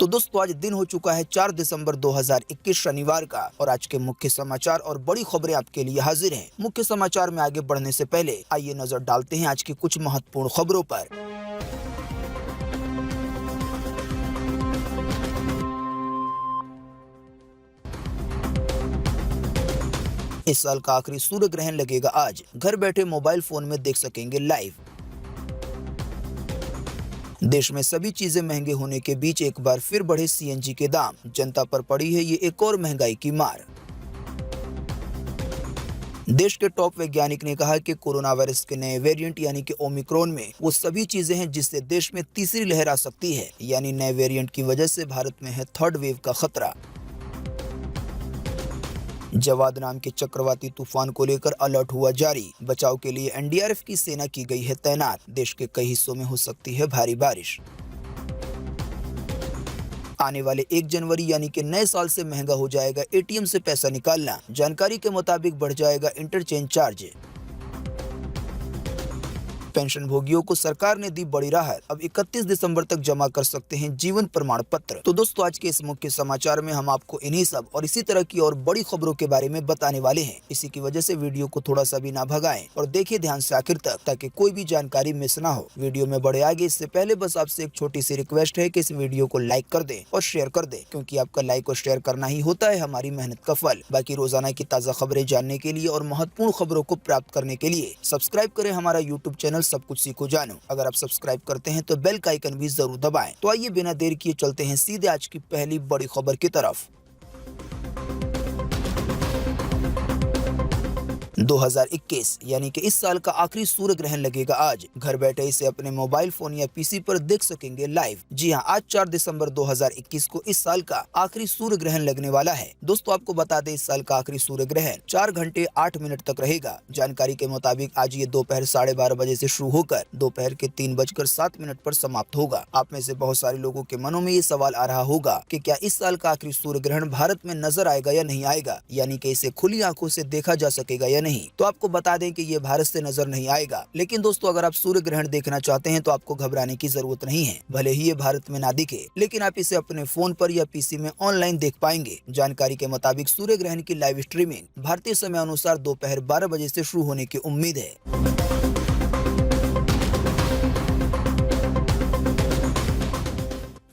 तो दोस्तों आज दिन हो चुका है 4 दिसंबर 2021 शनिवार का और आज के मुख्य समाचार और बड़ी खबरें आपके लिए हाजिर हैं। मुख्य समाचार में आगे बढ़ने से पहले आइए नजर डालते हैं आज की कुछ महत्वपूर्ण खबरों पर। इस साल का आखिरी सूर्य ग्रहण लगेगा आज। घर बैठे मोबाइल फोन में देख सकेंगे लाइव। देश में सभी चीजें महंगे होने के बीच एक बार फिर बढ़े सीएनजी के दाम। जनता पर पड़ी है ये एक और महंगाई की मार। देश के टॉप वैज्ञानिक ने कहा कि कोरोना वायरस के नए वेरिएंट यानी कि ओमिक्रॉन में वो सभी चीजें हैं जिससे देश में तीसरी लहर आ सकती है। यानी नए वेरिएंट की वजह से भारत में है थर्ड वेव का खतरा। जवाद नाम के चक्रवाती तूफान को लेकर अलर्ट हुआ जारी। बचाव के लिए एनडीआरएफ की सेना की गई है तैनात। देश के कई हिस्सों में हो सकती है भारी बारिश। आने वाले 1 जनवरी यानी कि नए साल से महंगा हो जाएगा एटीएम से पैसा निकालना। जानकारी के मुताबिक बढ़ जाएगा इंटरचेंज चार्ज। पेंशन भोगियों को सरकार ने दी बड़ी राहत। अब 31 दिसंबर तक जमा कर सकते हैं जीवन प्रमाण पत्र। तो दोस्तों आज के इस मुख्य समाचार में हम आपको इन्हीं सब और इसी तरह की और बड़ी खबरों के बारे में बताने वाले हैं। इसी की वजह से वीडियो को थोड़ा सा भी ना भगाएं और देखिए ध्यान से आखिर तक ताकि कोई भी जानकारी मिस ना हो। वीडियो में बढ़े आगे इससे पहले बस आपसे एक छोटी सी रिक्वेस्ट है कि इस वीडियो को लाइक कर दें और शेयर कर दें, क्योंकि आपका लाइक और शेयर करना ही होता है हमारी मेहनत का फल। बाकी रोजाना की ताज़ा खबरें जानने के लिए और महत्वपूर्ण खबरों को प्राप्त करने के लिए सब्सक्राइब करें हमारा यूट्यूब चैनल सब कुछ सीखो जानो। अगर आप सब्सक्राइब करते हैं तो बेल का आइकन भी जरूर दबाएं। तो आइए बिना देर किए चलते हैं सीधे आज की पहली बड़ी खबर की तरफ। 2021 यानी कि इस साल का आखिरी सूर्य ग्रहण लगेगा आज। घर बैठे इसे अपने मोबाइल फोन या पीसी पर देख सकेंगे लाइव। जी हां, आज 4 दिसंबर 2021 को इस साल का आखिरी सूर्य ग्रहण लगने वाला है। दोस्तों आपको बता दें इस साल का आखिरी सूर्य ग्रहण 4 घंटे 8 मिनट तक रहेगा। जानकारी के मुताबिक आज ये दोपहर 12:30 बजे से शुरू होकर दोपहर के 3:07 पर समाप्त होगा। आप में से बहुत सारे लोगों के मनों में ये सवाल आ रहा होगा कि क्या इस साल का आखिरी सूर्य ग्रहण भारत में नजर आएगा या नहीं आएगा, यानी कि इसे खुली आंखों से देखा जा सकेगा या नहीं। तो आपको बता दें कि ये भारत से नजर नहीं आएगा। लेकिन दोस्तों अगर आप सूर्य ग्रहण देखना चाहते हैं तो आपको घबराने की जरूरत नहीं है। भले ही ये भारत में ना दिखे, लेकिन आप इसे अपने फोन पर या पीसी में ऑनलाइन देख पाएंगे। जानकारी के मुताबिक सूर्य ग्रहण की लाइव स्ट्रीमिंग भारतीय समय अनुसार दोपहर 12 बजे से शुरू होने की उम्मीद है।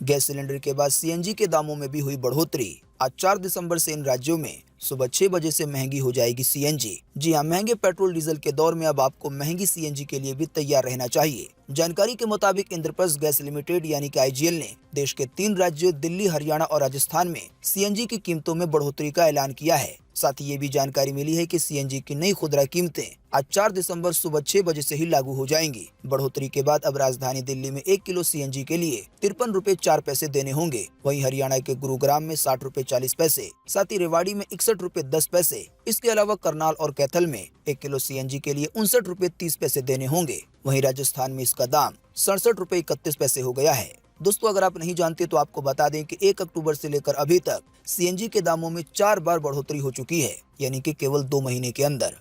गैस सिलेंडर के बाद सीएनजी के दामों में भी हुई बढ़ोतरी। आज 4 दिसंबर से इन राज्यों में सुबह 6 बजे से महंगी हो जाएगी सीएनजी। जी हां, महंगे पेट्रोल डीजल के दौर में अब आपको महंगी सीएनजी के लिए भी तैयार रहना चाहिए। जानकारी के मुताबिक इंद्रप्रस्थ गैस लिमिटेड यानी कि आईजीएल ने देश के 3 राज्यों दिल्ली, हरियाणा और राजस्थान में सीएनजी की कीमतों में बढ़ोतरी का ऐलान किया है। साथ ही ये भी जानकारी मिली है कि सीएनजी की नई खुदरा कीमतें आज 4 दिसंबर सुबह 6 बजे से ही लागू हो जाएंगी। बढ़ोतरी के बाद अब राजधानी दिल्ली में 1 किलो सीएनजी के लिए 53 रुपए 4 पैसे देने होंगे। वहीं हरियाणा के गुरुग्राम में 60 रुपए 40 पैसे, साथ ही रेवाड़ी में 61 रुपए 10 पैसे। इसके अलावा करनाल और कैथल में 1 किलो सीएनजी के लिए 59 रुपए 30 पैसे देने होंगे। वहीं राजस्थान में इसका दाम 67 रुपए 31 पैसे हो गया है। दोस्तों अगर आप नहीं जानते तो आपको बता दें कि 1 अक्टूबर से लेकर अभी तक सीएनजी के दामों में 4 बार बढ़ोतरी हो चुकी है, यानी कि केवल 2 महीने के अंदर।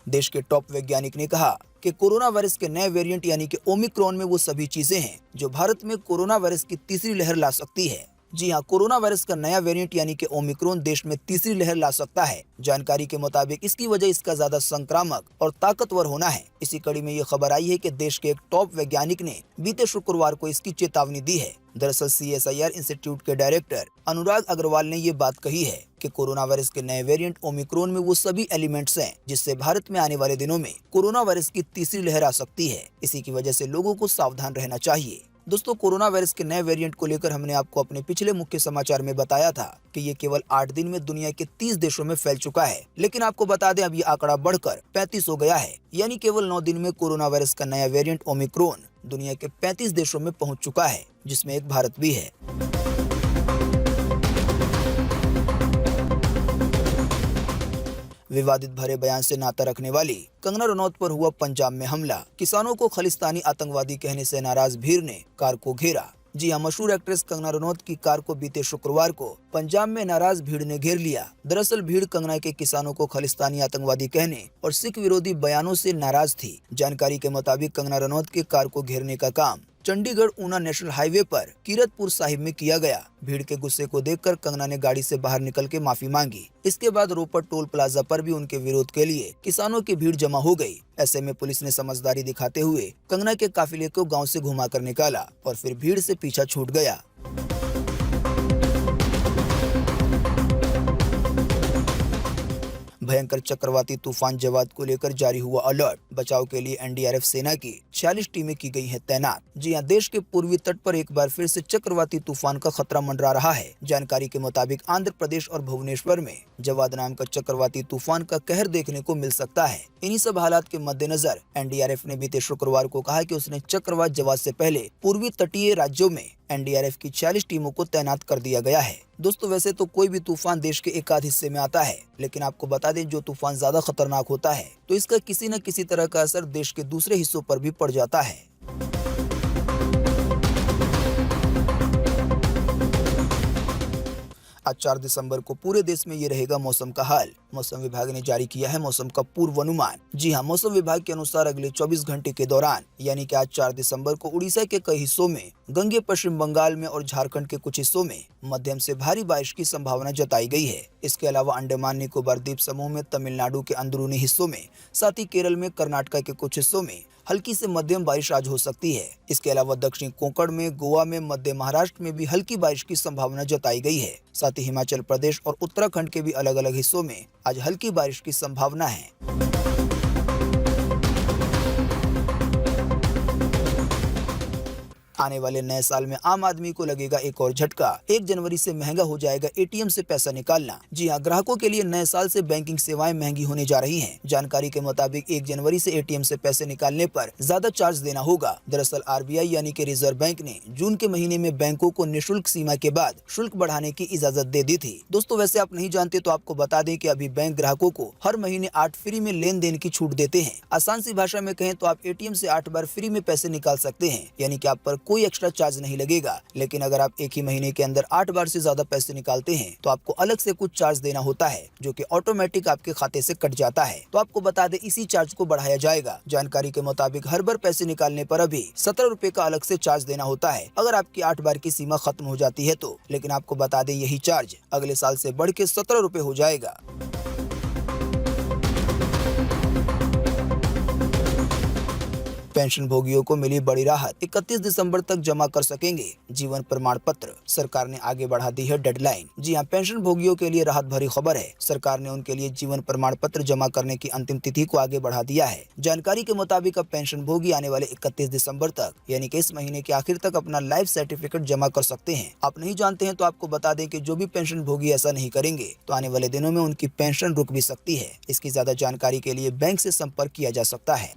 देश के टॉप वैज्ञानिक ने कहा कि कोरोना वायरस के नए वेरिएंट यानी कि ओमिक्रॉन में वो सभी चीजें हैं जो भारत में कोरोना वायरस की तीसरी लहर ला सकती है। जी हां, कोरोना वायरस का नया वेरिएंट यानी कि ओमिक्रॉन देश में तीसरी लहर ला सकता है। जानकारी के मुताबिक इसकी वजह इसका ज्यादा संक्रामक और ताकतवर होना है। इसी कड़ी में ये खबर आई है कि देश के एक टॉप वैज्ञानिक ने बीते शुक्रवार को इसकी चेतावनी दी है। दरअसल सीएसआईआर इंस्टीट्यूट के डायरेक्टर अनुराग अग्रवाल ने ये बात कही है कि कोरोना वायरस के नए वेरिएंट ओमिक्रॉन में वो सभी एलिमेंट्स हैं जिससे भारत में आने वाले दिनों में कोरोना वायरस की तीसरी लहर आ सकती है। इसी की वजह से लोगों को सावधान रहना चाहिए। दोस्तों कोरोना वायरस के नए वेरिएंट को लेकर हमने आपको अपने पिछले मुख्य समाचार में बताया था कि ये केवल 8 दिन में दुनिया के 30 देशों में फैल चुका है। लेकिन आपको बता दें अब ये आंकड़ा बढ़कर 35 हो गया है। यानी केवल 9 दिन में कोरोना वायरस का नया वेरिएंट ओमिक्रॉन दुनिया के 35 देशों में पहुंच चुका है, जिसमें एक भारत भी है। विवादित भरे बयान से नाता रखने वाली कंगना रनौत पर हुआ पंजाब में हमला। किसानों को खालिस्तानी आतंकवादी कहने से नाराज भीड़ ने कार को घेरा। जी हाँ, मशहूर एक्ट्रेस कंगना रनौत की कार को बीते शुक्रवार को पंजाब में नाराज भीड़ ने घेर लिया। दरअसल भीड़ कंगना के किसानों को खालिस्तानी आतंकवादी कहने और सिख विरोधी बयानों से नाराज थी। जानकारी के मुताबिक कंगना रनौत की कार को घेरने का काम चंडीगढ़ ऊना नेशनल हाईवे पर कीरतपुर साहिब में किया गया। भीड़ के गुस्से को देखकर कंगना ने गाड़ी से बाहर निकल के माफी मांगी। इसके बाद रोपड़ टोल प्लाजा पर भी उनके विरोध के लिए किसानों की भीड़ जमा हो गई। ऐसे में पुलिस ने समझदारी दिखाते हुए कंगना के काफिले को गांव से घुमा कर निकाला और फिर भीड़ से पीछा छूट गया। भयंकर चक्रवाती तूफान जवाद को लेकर जारी हुआ अलर्ट। बचाव के लिए एनडीआरएफ सेना की 46 टीमें की गई हैं तैनात। जी हां, देश के पूर्वी तट पर एक बार फिर से चक्रवाती तूफान का खतरा मंडरा रहा है। जानकारी के मुताबिक आंध्र प्रदेश और भुवनेश्वर में जवाद नाम का चक्रवाती तूफान का कहर देखने को मिल सकता है। इन्हीं सब हालात के मद्देनजर एनडीआरएफ ने बीते शुक्रवार को कहा कि उसने चक्रवात जवाद से पहले पूर्वी तटीय राज्यों में एनडीआरएफ की 46 टीमों को तैनात कर दिया गया है। दोस्तों, वैसे तो कोई भी तूफान देश के एक आध हिस्से में आता है, लेकिन आपको बता दें जो तूफान ज्यादा खतरनाक होता है तो इसका किसी न किसी तरह का असर देश के दूसरे हिस्सों पर भी पड़ जाता है। आज 4 दिसंबर को पूरे देश में ये रहेगा मौसम का हाल। मौसम विभाग ने जारी किया है मौसम का पूर्वानुमान। जी हां, मौसम विभाग के अनुसार अगले 24 घंटे के दौरान यानी कि आज 4 दिसंबर को उड़ीसा के कई हिस्सों में, गंगे पश्चिम बंगाल में और झारखंड के कुछ हिस्सों में मध्यम से भारी बारिश की संभावना जताई गई है। इसके अलावा अंडमान निकोबार द्वीप समूह में, तमिलनाडु के अंदरूनी हिस्सों में, साथ ही केरल में, कर्नाटक के कुछ हिस्सों में हल्की से मध्यम बारिश आज हो सकती है। इसके अलावा दक्षिणी कोंकण में, गोवा में, मध्य महाराष्ट्र में भी हल्की बारिश की संभावना जताई गई है। साथ ही हिमाचल प्रदेश और उत्तराखंड के भी अलग अलग हिस्सों में आज हल्की बारिश की संभावना है। आने वाले नए साल में आम आदमी को लगेगा एक और झटका। 1 जनवरी से महंगा हो जाएगा एटीएम से पैसा निकालना। जी हां, ग्राहकों के लिए नए साल से बैंकिंग सेवाएं महंगी होने जा रही हैं। जानकारी के मुताबिक 1 जनवरी से एटीएम से पैसे निकालने पर ज्यादा चार्ज देना होगा। दरअसल आरबीआई यानी कि रिजर्व बैंक ने जून के महीने में बैंकों को निःशुल्क सीमा के बाद शुल्क बढ़ाने की इजाजत दे दी थी। दोस्तों, वैसे आप नहीं जानते तो आपको बता दें कि अभी बैंक ग्राहकों को हर महीने 8 फ्री में लेन देन की छूट देते हैं। आसान सी भाषा में कहें तो आप एटीएम से 8 बार फ्री में पैसे निकाल सकते हैं, यानी कि आप पर कोई एक्स्ट्रा चार्ज नहीं लगेगा। लेकिन अगर आप एक ही महीने के अंदर 8 बार से ज्यादा पैसे निकालते हैं तो आपको अलग से कुछ चार्ज देना होता है, जो कि ऑटोमेटिक आपके खाते से कट जाता है। तो आपको बता दें इसी चार्ज को बढ़ाया जाएगा। जानकारी के मुताबिक हर बार पैसे निकालने पर अभी 17 रुपए का अलग से चार्ज देना होता है अगर आपकी 8 बार की सीमा खत्म हो जाती है तो। लेकिन आपको बता दें यही चार्ज अगले साल से बढ़ के 17 रुपए हो जाएगा। पेंशन भोगियों को मिली बड़ी राहत। 31 दिसंबर तक जमा कर सकेंगे जीवन प्रमाण पत्र। सरकार ने आगे बढ़ा दी है डेडलाइन। जी हां, पेंशन भोगियों के लिए राहत भरी खबर है। सरकार ने उनके लिए जीवन प्रमाण पत्र जमा करने की अंतिम तिथि को आगे बढ़ा दिया है। जानकारी के मुताबिक अब पेंशन भोगी आने वाले 31 दिसंबर तक यानी कि इस महीने के आखिर तक अपना लाइफ सर्टिफिकेट जमा कर सकते हैं। आप नहीं जानते हैं तो आपको बता दें कि जो भी पेंशन भोगी ऐसा नहीं करेंगे तो आने वाले दिनों में उनकी पेंशन रुक भी सकती है। इसकी ज्यादा जानकारी के लिए बैंक से संपर्क किया जा सकता है।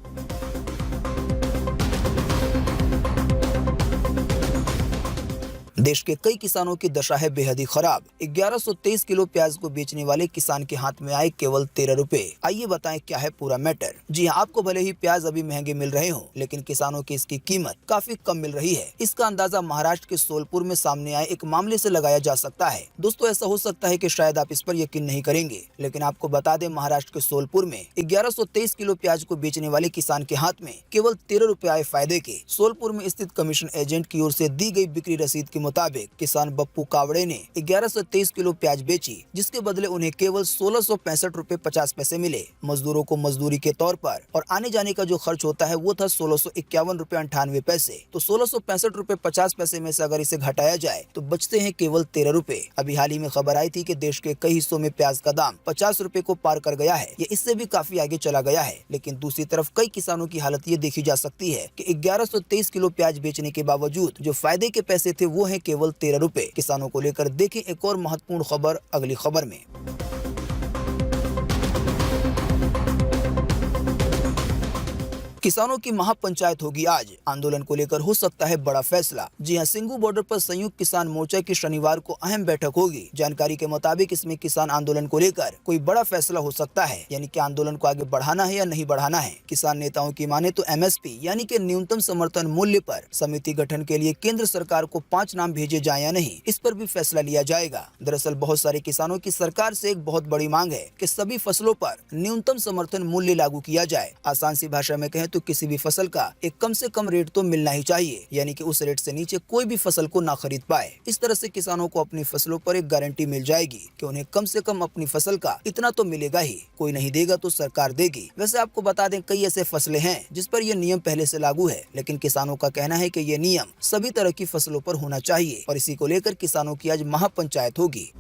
देश के कई किसानों की दशा है बेहद ही खराब। 1123 किलो प्याज को बेचने वाले किसान के हाथ में आए केवल 13 रुपए। आइए बताएं क्या है पूरा मैटर। जी हाँ, आपको भले ही प्याज अभी महंगे मिल रहे हो, लेकिन किसानों की इसकी कीमत काफी कम मिल रही है। इसका अंदाजा महाराष्ट्र के सोलपुर में सामने आए एक मामले से लगाया जा सकता है। दोस्तों, ऐसा हो सकता है कि शायद आप इस पर यकीन नहीं करेंगे, लेकिन आपको बता दें महाराष्ट्र के सोलपुर में 1123 किलो प्याज को बेचने वाले किसान के हाथ में केवल 13 रुपए आए फायदे के। सोलपुर में स्थित कमीशन एजेंट की ओर से दी गई बिक्री रसीद के मुताबिक किसान बप्पू कावड़े ने 1123 किलो प्याज बेची, जिसके बदले उन्हें केवल 1665 रुपए 50 पैसे मिले। मजदूरों को मजदूरी के तौर पर और आने जाने का जो खर्च होता है वो था 1651 रुपए 98 पैसे। तो 1665 रुपए 50 पैसे में से अगर इसे घटाया जाए तो बचते हैं केवल 13 रुपए। अभी हाल ही में खबर आई थी कि देश के कई हिस्सों में प्याज का दाम 50 रुपए को पार कर गया है। ये इससे भी काफी आगे चला गया है। लेकिन दूसरी तरफ कई किसानों की हालत ये देखी जा सकती है कि 1123 किलो प्याज बेचने के बावजूद जो फायदे के पैसे थे वो है केवल 13 रुपए। किसानों को लेकर देखें एक और महत्वपूर्ण खबर अगली खबर में। किसानों की महापंचायत होगी आज, आंदोलन को लेकर हो सकता है बड़ा फैसला। जी हां, सिंगू बॉर्डर पर संयुक्त किसान मोर्चा की शनिवार को अहम बैठक होगी। जानकारी के मुताबिक इसमें किसान आंदोलन को लेकर कोई बड़ा फैसला हो सकता है, यानी कि आंदोलन को आगे बढ़ाना है या नहीं बढ़ाना है। किसान नेताओं की माने तो एमएसपी यानी कि न्यूनतम समर्थन मूल्य पर समिति गठन के लिए केंद्र सरकार को 5 नाम भेजे जाए या नहीं, इस पर भी फैसला लिया जाएगा। दरअसल बहुत सारे किसानों की सरकार से एक बहुत बड़ी मांग है कि सभी फसलों पर न्यूनतम समर्थन मूल्य लागू किया जाए। आसान सी भाषा में कहें तो किसी भी फसल का एक कम से कम रेट तो मिलना ही चाहिए, यानी कि उस रेट से नीचे कोई भी फसल को ना खरीद पाए। इस तरह से किसानों को अपनी फसलों पर एक गारंटी मिल जाएगी कि उन्हें कम से कम अपनी फसल का इतना तो मिलेगा ही, कोई नहीं देगा तो सरकार देगी। वैसे आपको बता दें, कई ऐसे फसलें हैं जिस पर यह नियम पहले से लागू है, लेकिन किसानों का कहना है कि ये नियम सभी तरह की फसलों पर होना चाहिए और इसी को लेकर किसानों की आज महापंचायत होगी।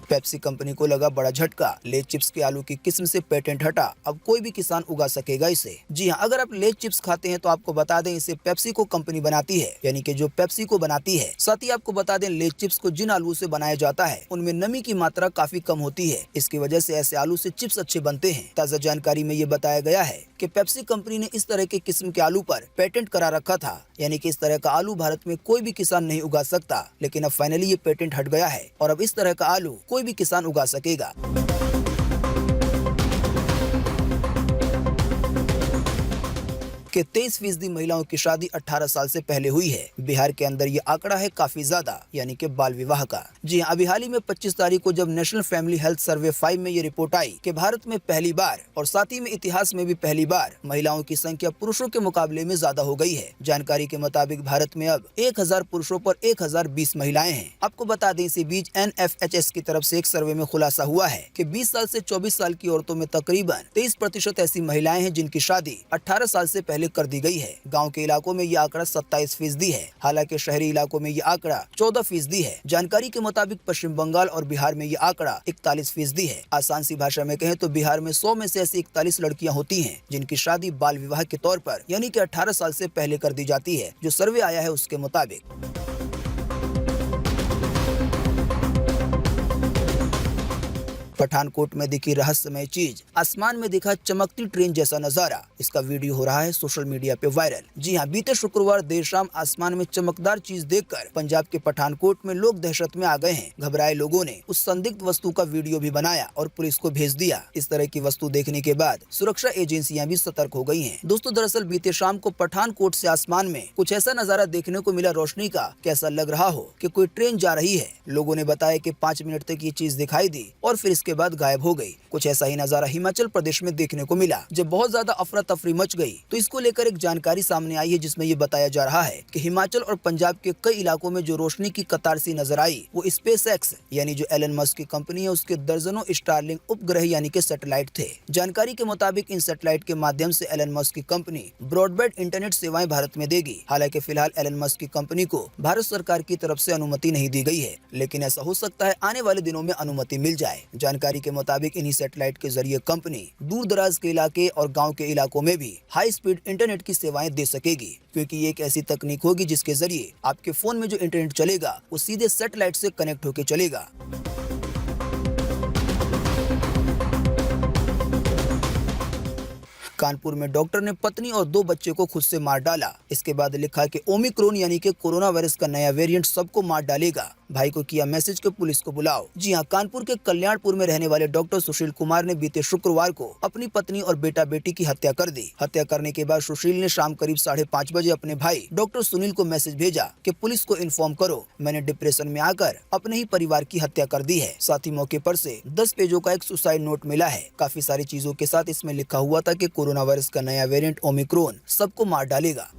पेप्सी कंपनी को लगा बड़ा झटका, लेज चिप्स के आलू की किस्म से पेटेंट हटा, अब कोई भी किसान उगा सकेगा इसे। जी हां, अगर आप लेज चिप्स खाते हैं तो आपको बता दें इसे पेप्सी को कंपनी बनाती है, यानी कि जो पेप्सी को बनाती है। साथ ही आपको बता दें लेज चिप्स को जिन आलू से बनाया जाता है उनमें नमी की मात्रा काफी कम होती है, इसकी वजह से ऐसे आलू से चिप्स अच्छे बनते हैं। ताजा जानकारी में ये बताया गया है कि पेप्सी कंपनी ने इस तरह के किस्म के आलू पर पेटेंट करा रखा था, यानी कि इस तरह का आलू भारत में कोई भी किसान नहीं उगा सकता, लेकिन अब फाइनली ये पेटेंट हट गया है और अब इस तरह का आलू कोई भी किसान उगा सकेगा। कि 23% महिलाओं की शादी 18 साल से पहले हुई है। बिहार के अंदर ये आंकड़ा है काफी ज्यादा, यानी कि बाल विवाह का। जी हाँ, अभी हाल ही में 25 तारीख को जब नेशनल फैमिली हेल्थ सर्वे 5 में ये रिपोर्ट आई कि भारत में पहली बार और साथ ही में इतिहास में भी पहली बार महिलाओं की संख्या पुरुषों के मुकाबले में ज्यादा हो गई है। जानकारी के मुताबिक भारत में अब 1000 पुरुषों पर 1020 महिलाएं हैं। आपको बता दें, इसी बीच NFHS की तरफ से एक सर्वे में खुलासा हुआ है कि 20 साल से 24 साल की औरतों में तकरीबन 23% ऐसी महिलाएं हैं जिनकी शादी 18 साल से पहले कर दी गई है। गांव के इलाकों में ये आंकड़ा 27% है, हालांकि शहरी इलाकों में ये आंकड़ा 14% है। जानकारी के मुताबिक पश्चिम बंगाल और बिहार में ये आंकड़ा 41% है। आसान सी भाषा में कहें तो बिहार में 100 में से ऐसी 41 लड़कियां होती हैं जिनकी शादी बाल विवाह के तौर पर यानी कि 18 साल से पहले कर दी जाती है, जो सर्वे आया है उसके मुताबिक। पठानकोट में दिखी रहस्यमय चीज, आसमान में दिखा चमकती ट्रेन जैसा नजारा। इसका वीडियो हो रहा है सोशल मीडिया पे वायरल। जी हाँ, बीते शुक्रवार देर शाम आसमान में चमकदार चीज देखकर पंजाब के पठानकोट में लोग दहशत में आ गए हैं। घबराए लोगों ने उस संदिग्ध वस्तु का वीडियो भी बनाया और पुलिस को भेज दिया। इस तरह की वस्तु देखने के बाद सुरक्षा एजेंसियां भी सतर्क हो गई हैं। दोस्तों, दरअसल बीते शाम को पठानकोट से आसमान में कुछ ऐसा नजारा देखने को मिला रोशनी का, कैसा लग रहा हो कि कोई ट्रेन जा रही है। लोगों ने बताया कि 5 मिनट तक ये चीज दिखाई दी और फिर के बाद गायब हो गई। कुछ ऐसा ही नजारा हिमाचल प्रदेश में देखने को मिला। जब बहुत ज्यादा अफरा तफरी मच गई तो इसको लेकर एक जानकारी सामने आई है, जिसमें ये बताया जा रहा है कि हिमाचल और पंजाब के कई इलाकों में जो रोशनी की कतार सी नजर आई वो SpaceX यानी जो एलन मस्क की कंपनी है उसके दर्जनों स्टारलिंक उपग्रह यानी कि सैटेलाइट थे। जानकारी के मुताबिक इन सैटेलाइट के माध्यम से एलन मस्क की कंपनी ब्रॉडबैंड इंटरनेट सेवाएं भारत में देगी। हालांकि फिलहाल एलन मस्क की कंपनी को भारत सरकार की तरफ से अनुमति नहीं दी गई है, लेकिन ऐसा हो सकता है आने वाले दिनों में अनुमति मिल जाए। जानकारी के मुताबिक इन्हीं सैटेलाइट के जरिए कंपनी दूर दराज के इलाके और गांव के इलाकों में भी हाई स्पीड इंटरनेट की सेवाएं दे सकेगी, क्योंकि ये एक ऐसी तकनीक होगी जिसके जरिए आपके फोन में जो इंटरनेट चलेगा वो सीधे सैटेलाइट से कनेक्ट होकर चलेगा। कानपुर में डॉक्टर ने पत्नी और 2 बच्चे को खुद से मार डाला। इसके बाद लिखा कि ओमिक्रॉन यानी कि कोरोना वायरस का नया वेरिएंट सबको मार डालेगा। भाई को किया मैसेज कि पुलिस को बुलाओ। जी हां, कानपुर के कल्याणपुर में रहने वाले डॉक्टर सुशील कुमार ने बीते शुक्रवार को अपनी पत्नी और बेटा बेटी की हत्या कर दी। हत्या करने के बाद सुशील ने शाम करीब 5:30 बजे अपने भाई डॉक्टर सुनील को मैसेज भेजा कि पुलिस को इन्फॉर्म करो, मैंने डिप्रेशन में आकर अपने ही परिवार की हत्या कर दी है। साथ ही मौके पर से 10 पेजों का एक सुसाइड नोट मिला है। काफी सारी चीजों के साथ इसमें लिखा हुआ था कि कोरोना वायरस का नया वेरिएंट ओमिक्रॉन सबको मार डालेगा।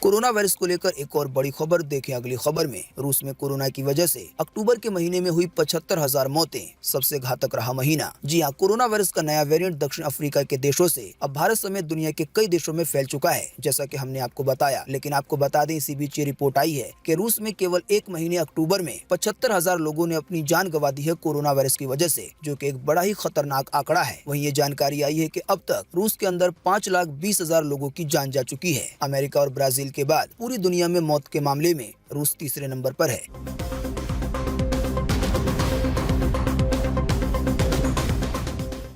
कोरोना वायरस को लेकर एक और बड़ी खबर देखें अगली खबर में। रूस में कोरोना की वजह से अक्टूबर के महीने में हुई 75,000 मौतें, सबसे घातक रहा महीना। जी हां, कोरोना वायरस का नया वेरिएंट दक्षिण अफ्रीका के देशों से अब भारत समेत दुनिया के कई देशों में फैल चुका है, जैसा कि हमने आपको बताया। लेकिन आपको बता दें, इसी बीच ये रिपोर्ट आई है कि रूस में केवल एक महीने अक्टूबर में 75,000 लोगों ने अपनी जान गंवा दी है कोरोना वायरस की वजह से, जो कि एक बड़ा ही खतरनाक आंकड़ा है। वहीं ये जानकारी आई है कि अब तक रूस के अंदर 5,20,000 लोगों की जान जा चुकी है। अमेरिका और ब्राजील के बाद पूरी दुनिया में मौत के मामले में रूस तीसरे नंबर पर है।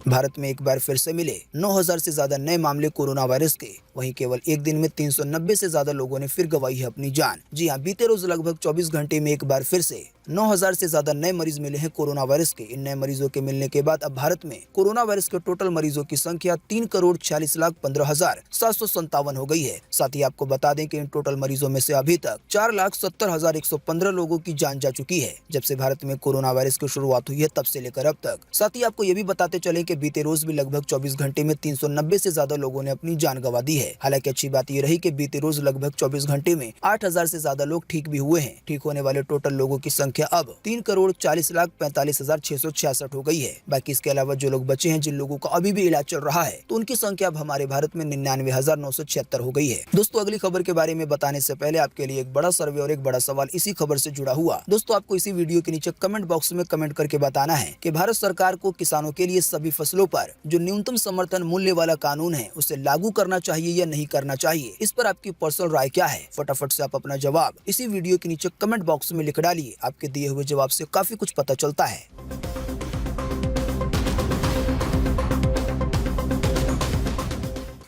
भारत में एक बार फिर से मिले 9,000 से ज्यादा नए मामले कोरोना वायरस के। वहीं केवल एक दिन में 390 से ज्यादा लोगों ने फिर गंवाई है अपनी जान। जी हां, बीते रोज लगभग 24 घंटे में एक बार फिर से 9,000 से ज्यादा नए मरीज मिले हैं कोरोना वायरस के। इन नए मरीजों के मिलने के बाद अब भारत में कोरोना वायरस के टोटल मरीजों की संख्या 3,40,15,757 हो गई है। साथ ही आपको बता दें कि इन टोटल मरीजों में से अभी तक 4,70,115 लोगों की जान जा चुकी है। जब से भारत में कोरोना वायरस की शुरुआत हुई है तब से लेकर अब तक। साथ ही आपको ये भी बताते चले कि बीते रोज भी लगभग 24 घंटे में 390 से ज्यादा लोगों ने अपनी जान गंवा दी है। हालांकि अच्छी बात ये रही कि बीते रोज लगभग 24 घंटे में 8,000 से ज्यादा लोग ठीक भी हुए हैं। ठीक होने वाले टोटल लोगों की संख्या अब 3,40,45,666 हो गई है। बाकी इसके अलावा जो लोग बचे हैं, जिन लोगों का अभी भी इलाज चल रहा है, तो उनकी संख्या अब हमारे भारत में 99,976 हो गई है। दोस्तों, अगली खबर के बारे में बताने से पहले आपके लिए एक बड़ा सर्वे और एक बड़ा सवाल इसी खबर से जुड़ा हुआ। दोस्तों, आपको इसी वीडियो के नीचे कमेंट बॉक्स में कमेंट करके बताना है कि भारत सरकार को किसानों के लिए सभी फसलों पर जो न्यूनतम समर्थन मूल्य वाला कानून है उसे लागू करना चाहिए या नहीं करना चाहिए। इस पर आपकी पर्सनल राय क्या है? फटाफट से आप अपना जवाब इसी वीडियो के नीचे कमेंट बॉक्स में लिख डालिए। आपके दिए हुए जवाब से काफी कुछ पता चलता है।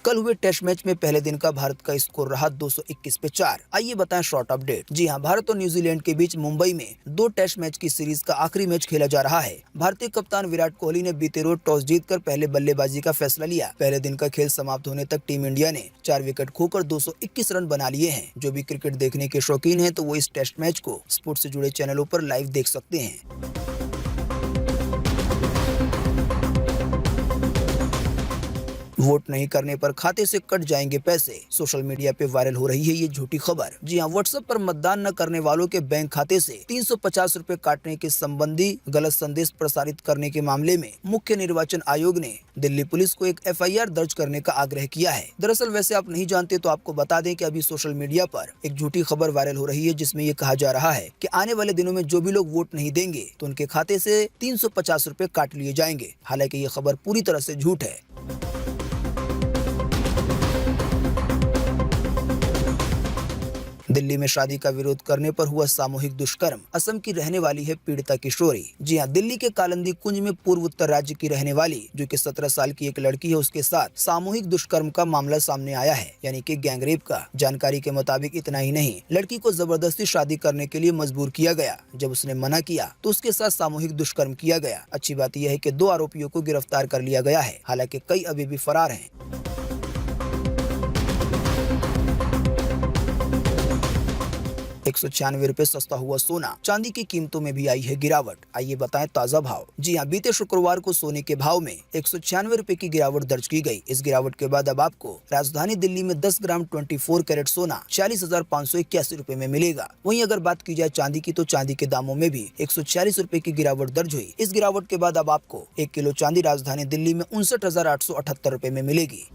कल हुए टेस्ट मैच में पहले दिन का भारत का स्कोर रहा 221 पे 4। आइए बताएं शॉर्ट अपडेट। जी हां, भारत और न्यूजीलैंड के बीच मुंबई में 2 टेस्ट मैच की सीरीज का आखिरी मैच खेला जा रहा है। भारतीय कप्तान विराट कोहली ने बीते रोज टॉस जीतकर पहले बल्लेबाजी का फैसला लिया। पहले दिन का खेल समाप्त होने तक टीम इंडिया ने 4 विकेट खोकर 221 रन बना लिए हैं। जो भी क्रिकेट देखने के शौकीन हैं तो वो इस टेस्ट मैच को स्पोर्ट्स से जुड़े चैनलों पर लाइव देख सकते हैं। वोट नहीं करने पर खाते से कट जाएंगे पैसे। सोशल मीडिया पे वायरल हो रही है ये झूठी खबर। जी हां, व्हाट्सएप पर मतदान न करने वालों के बैंक खाते से 350 रुपए काटने के संबंधी गलत संदेश प्रसारित करने के मामले में मुख्य निर्वाचन आयोग ने दिल्ली पुलिस को एक FIR दर्ज करने का आग्रह किया है। दरअसल वैसे आप नहीं जानते तो आपको बता दें कि अभी सोशल मीडिया पर एक झूठी खबर वायरल हो रही है जिसमें ये कहा जा रहा है कि आने वाले दिनों में जो भी लोग वोट नहीं देंगे तो उनके खाते से 350 रुपए काट लिए जाएंगे। हालांकि ये खबर पूरी तरह से झूठ है। दिल्ली में शादी का विरोध करने पर हुआ सामूहिक दुष्कर्म। असम की रहने वाली है पीड़िता किशोरी। जी हां, दिल्ली के कालंदी कुंज में पूर्व उत्तर राज्य की रहने वाली जो कि 17 साल की एक लड़की है, उसके साथ सामूहिक दुष्कर्म का मामला सामने आया है, यानी कि गैंगरेप का। जानकारी के मुताबिक इतना ही नहीं, लड़की को जबरदस्ती शादी करने के लिए मजबूर किया गया। जब उसने मना किया तो उसके साथ सामूहिक दुष्कर्म किया गया। अच्छी बात यह है कि 2 आरोपियों को गिरफ्तार कर लिया गया है। हालांकि कई अभी भी फरार हैं। 196 रुपए सस्ता हुआ सोना। चांदी की कीमतों में भी आई है गिरावट। आइए बताएं ताजा भाव। जी हां, बीते शुक्रवार को सोने के भाव में 196 रुपए की गिरावट दर्ज की गई। इस गिरावट के बाद अब आपको राजधानी दिल्ली में 10 ग्राम 24 कैरेट सोना 40,581 रुपए में मिलेगा। वहीं अगर बात की जाए चांदी की तो चांदी के दामों में भी 146 रुपए की गिरावट दर्ज हुई। इस गिरावट के बाद अब आपको 1 किलो चांदी राजधानी दिल्ली में 59,878 रुपए में मिलेगी।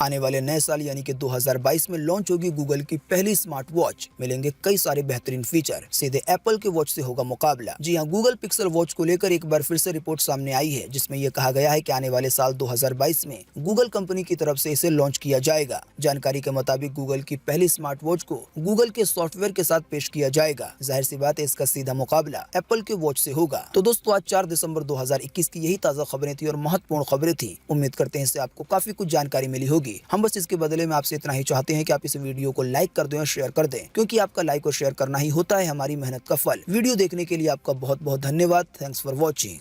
आने वाले नए साल यानी कि 2022 में लॉन्च होगी गूगल की पहली स्मार्ट वॉच। मिलेंगे कई सारे बेहतरीन फीचर। सीधे एप्पल के वॉच से होगा मुकाबला। जी हां, गूगल पिक्सल वॉच को लेकर एक बार फिर से रिपोर्ट सामने आई है जिसमें यह कहा गया है कि आने वाले साल 2022 में गूगल कंपनी की तरफ से इसे लॉन्च किया जाएगा। जानकारी के मुताबिक गूगल की पहली स्मार्ट वॉच को गूगल के सॉफ्टवेयर के साथ पेश किया जाएगा। जाहिर सी बात है इसका सीधा मुकाबला एप्पल के वॉच से होगा। तो दोस्तों, आज 4 दिसंबर 2021 की यही ताजा खबरें थी और महत्वपूर्ण खबरें थी। उम्मीद करते हैं इससे आपको काफी कुछ जानकारी मिली होगी। हम बस इसके बदले में आपसे इतना ही चाहते हैं कि आप इस वीडियो को लाइक कर दें और शेयर कर दें, क्योंकि आपका लाइक और शेयर करना ही होता है हमारी मेहनत का फल। वीडियो देखने के लिए आपका बहुत बहुत धन्यवाद। Thanks for watching.